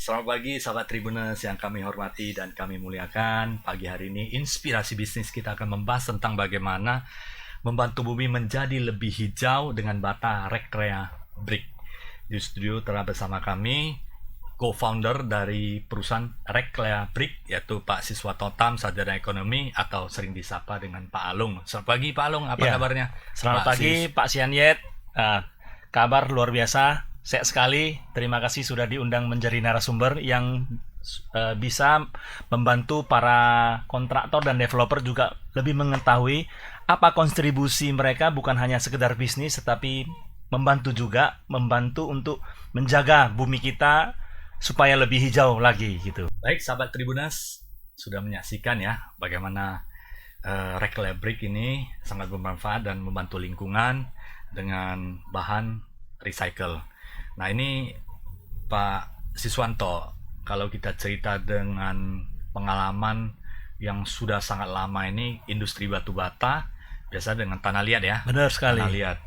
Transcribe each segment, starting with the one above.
Selamat pagi sahabat Tribuners yang kami hormati dan kami muliakan. Pagi hari ini inspirasi bisnis kita akan membahas tentang bagaimana membantu bumi menjadi lebih hijau dengan bata Reclea Brick. Di studio telah bersama kami co-founder dari perusahaan Reclea Brick, yaitu Pak Siswanto Tam, sarjana ekonomi atau sering disapa dengan Pak Alung. Selamat pagi Pak Alung, apa kabarnya? Selamat pagi Pak Sianyet. Kabar luar biasa, sehat sekali. Terima kasih sudah diundang menjadi narasumber yang bisa membantu para kontraktor dan developer juga lebih mengetahui apa kontribusi mereka, bukan hanya sekedar bisnis tetapi membantu untuk menjaga bumi kita supaya lebih hijau lagi gitu. Baik sahabat Tribuners, sudah menyaksikan ya bagaimana Reclea Brick ini sangat bermanfaat dan membantu lingkungan dengan bahan recycle. Nah ini Pak Siswanto, kalau kita cerita dengan pengalaman yang sudah sangat lama ini, industri batu bata biasa dengan tanah liat ya. Benar sekali. Tanah liat.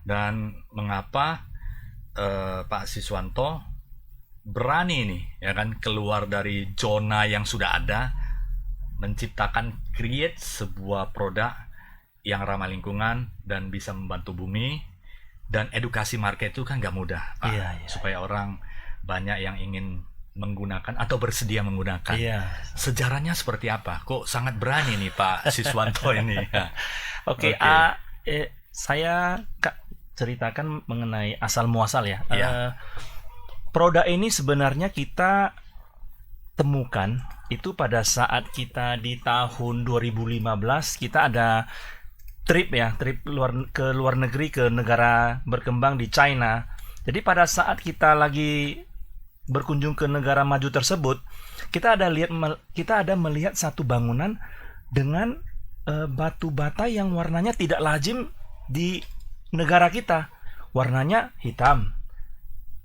Dan mengapa Pak Siswanto berani nih ya kan keluar dari zona yang sudah ada, menciptakan create sebuah produk yang ramah lingkungan dan bisa membantu bumi. Dan edukasi market itu kan gak mudah Pak, supaya orang banyak yang ingin menggunakan atau bersedia menggunakan. Sejarahnya seperti apa? Kok sangat berani nih Pak Siswanto ini? Saya ceritakan mengenai asal muasal ya. Produk ini sebenarnya kita temukan itu pada saat kita di tahun 2015 kita ada trip ke luar negeri, ke negara berkembang di China. Jadi pada saat kita lagi berkunjung ke negara maju tersebut, kita ada melihat satu bangunan dengan batu bata yang warnanya tidak lazim di negara kita. Warnanya hitam.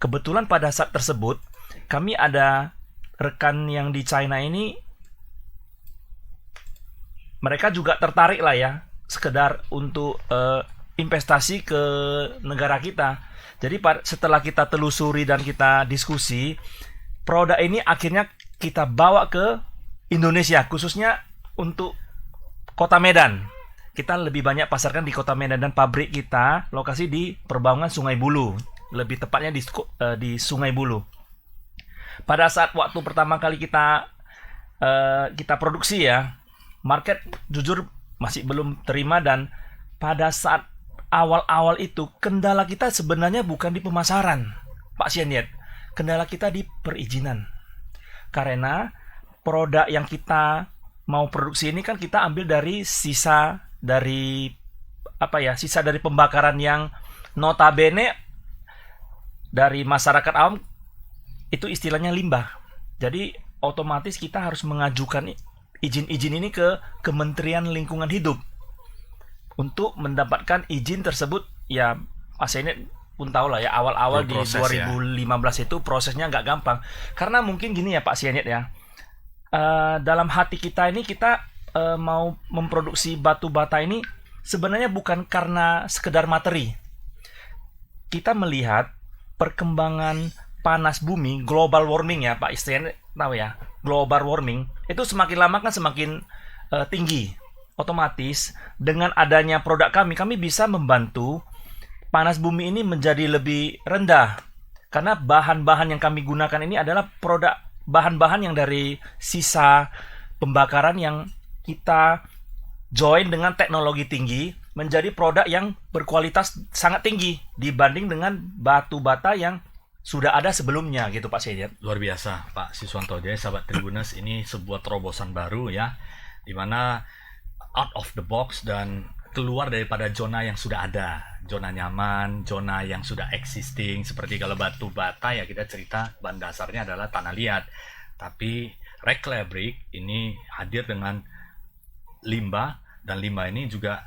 Kebetulan pada saat tersebut kami ada rekan yang di China ini, mereka juga tertarik lah ya, sekedar untuk investasi ke negara kita. Jadi setelah kita telusuri dan kita diskusi, produk ini akhirnya kita bawa ke Indonesia, khususnya untuk Kota Medan. Kita lebih banyak pasarkan di Kota Medan dan pabrik kita lokasi di Perbaungan Sungai Bulu, lebih tepatnya di Sungai Bulu. Pada saat waktu pertama kali kita produksi ya, market jujur masih belum terima, dan pada saat awal-awal itu kendala kita sebenarnya bukan di pemasaran Pak Sianyet, kendala kita di perizinan. Karena produk yang kita mau produksi ini kan kita ambil dari sisa dari pembakaran yang notabene dari masyarakat awam itu istilahnya limbah. Jadi otomatis kita harus mengajukan izin-izin ini ke Kementerian Lingkungan Hidup untuk mendapatkan izin tersebut. Ya Pak Sianyet pun tahu lah ya, awal-awal di 2015 itu prosesnya nggak gampang. Karena mungkin gini ya Pak Sianyet ya, dalam hati kita ini kita mau memproduksi batu bata ini sebenarnya bukan karena sekedar materi. Kita melihat perkembangan panas bumi, global warming ya Pak Sianyet tahu ya, global warming itu semakin lama kan semakin tinggi. Otomatis dengan adanya produk kami bisa membantu panas bumi ini menjadi lebih rendah. Karena bahan-bahan yang kami gunakan ini adalah produk bahan-bahan yang dari sisa pembakaran yang kita join dengan teknologi tinggi menjadi produk yang berkualitas sangat tinggi dibanding dengan batu bata yang sudah ada sebelumnya gitu Pak Sianyet. Luar biasa Pak Siswanto. Jadi sahabat Tribuners, ini sebuah terobosan baru ya, dimana out of the box dan keluar daripada zona yang sudah ada, zona nyaman, zona yang sudah existing. Seperti kalau batu bata ya kita cerita bahan dasarnya adalah tanah liat, tapi Reclea Brick ini hadir dengan limbah, dan limbah ini juga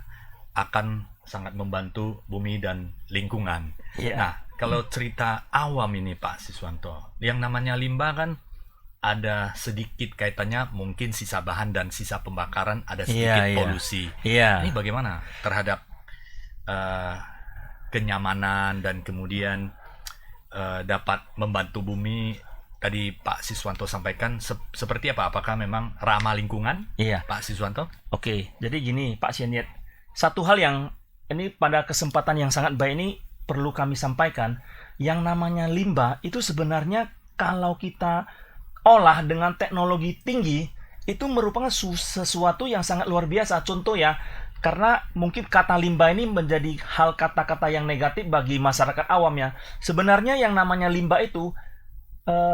akan sangat membantu bumi dan lingkungan. Nah, kalau cerita awam ini Pak Siswanto, yang namanya limbah kan ada sedikit kaitannya mungkin sisa bahan dan sisa pembakaran, ada sedikit polusi. Ini bagaimana terhadap kenyamanan dan kemudian dapat membantu bumi tadi Pak Siswanto sampaikan seperti apa? Apakah memang ramah lingkungan, Iya. Pak Siswanto? Oke, jadi gini Pak Sieniet, satu hal yang ini pada kesempatan yang sangat baik ini perlu kami sampaikan, yang namanya limbah itu sebenarnya kalau kita olah dengan teknologi tinggi, itu merupakan sesuatu yang sangat luar biasa. Contoh ya, karena mungkin kata limbah ini menjadi hal kata-kata yang negatif bagi masyarakat awam ya. Sebenarnya yang namanya limbah itu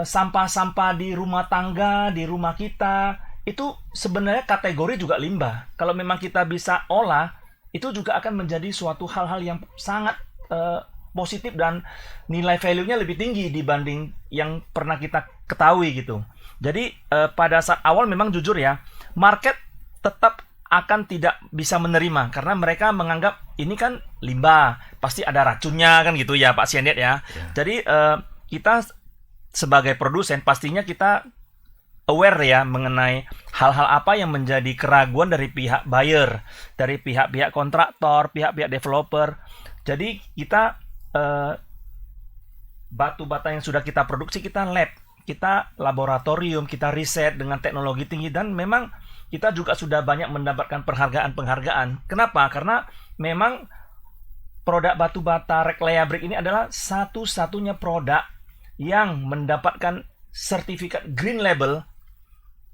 sampah-sampah di rumah tangga, di rumah kita, itu sebenarnya kategori juga limbah. Kalau memang kita bisa olah, itu juga akan menjadi suatu hal-hal yang sangat positif dan nilai value-nya lebih tinggi dibanding yang pernah kita ketahui gitu. Jadi pada saat awal memang jujur ya, market tetap akan tidak bisa menerima karena mereka menganggap ini kan limbah, pasti ada racunnya kan gitu ya Pak Sieniet ya. Jadi kita sebagai produsen pastinya kita aware ya mengenai hal-hal apa yang menjadi keraguan dari pihak buyer, dari pihak-pihak kontraktor, pihak-pihak developer. Jadi kita batu bata yang sudah kita produksi kita lab, kita laboratorium, kita riset dengan teknologi tinggi dan memang kita juga sudah banyak mendapatkan penghargaan-penghargaan. Kenapa? Karena memang produk batu bata Reclaya Brick ini adalah satu-satunya produk yang mendapatkan sertifikat Green Label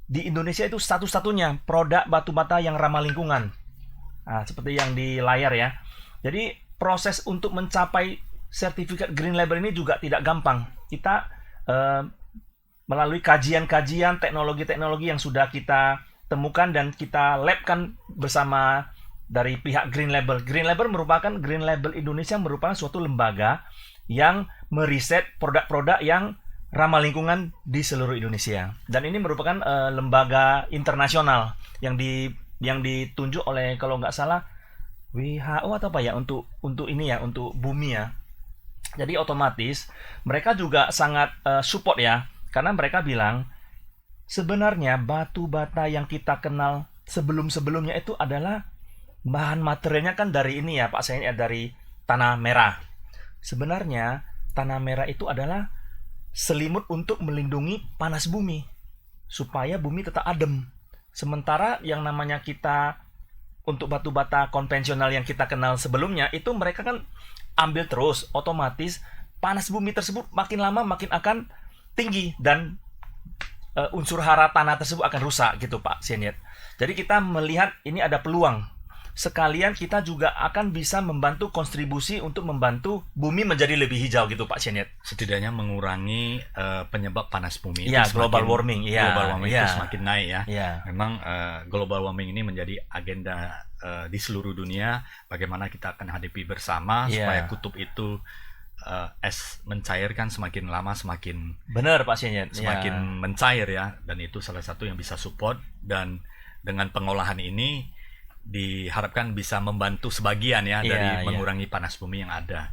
di Indonesia, itu satu-satunya produk batu bata yang ramah lingkungan. Nah, seperti yang di layar ya. Jadi proses untuk mencapai sertifikat Green Label ini juga tidak gampang. Kita melalui kajian-kajian teknologi-teknologi yang sudah kita temukan dan kita labkan bersama dari pihak Green Label. Green Label Indonesia merupakan suatu lembaga yang meriset produk-produk yang ramah lingkungan di seluruh Indonesia. Dan ini merupakan lembaga internasional yang ditunjuk oleh kalau nggak salah WHO atau apa ya untuk ini ya, untuk bumi ya. Jadi otomatis mereka juga sangat support ya, karena mereka bilang sebenarnya batu bata yang kita kenal sebelum-sebelumnya itu adalah bahan materialnya kan dari ini ya Pak Sain ya, dari tanah merah. Sebenarnya tanah merah itu adalah selimut untuk melindungi panas bumi supaya bumi tetap adem. Sementara yang namanya kita untuk batu bata konvensional yang kita kenal sebelumnya itu mereka kan ambil terus, otomatis panas bumi tersebut makin lama makin akan tinggi dan unsur hara tanah tersebut akan rusak gitu Pak Sieniet. Jadi kita melihat ini ada peluang. Sekalian kita juga akan bisa membantu kontribusi untuk membantu bumi menjadi lebih hijau gitu Pak Sieniet. Setidaknya mengurangi penyebab panas bumi Ya, itu global warming. Ya, global warming ya, itu semakin naik ya. ya. Memang global warming ini menjadi agenda di seluruh dunia. Bagaimana kita akan hadapi bersama Ya. supaya kutub itu es mencairkan semakin lama semakin Benar Pak Sieniet. semakin mencair ya. Dan itu salah satu yang bisa support, dan dengan pengolahan ini diharapkan bisa membantu sebagian ya Iya, dari iya. mengurangi panas bumi yang ada.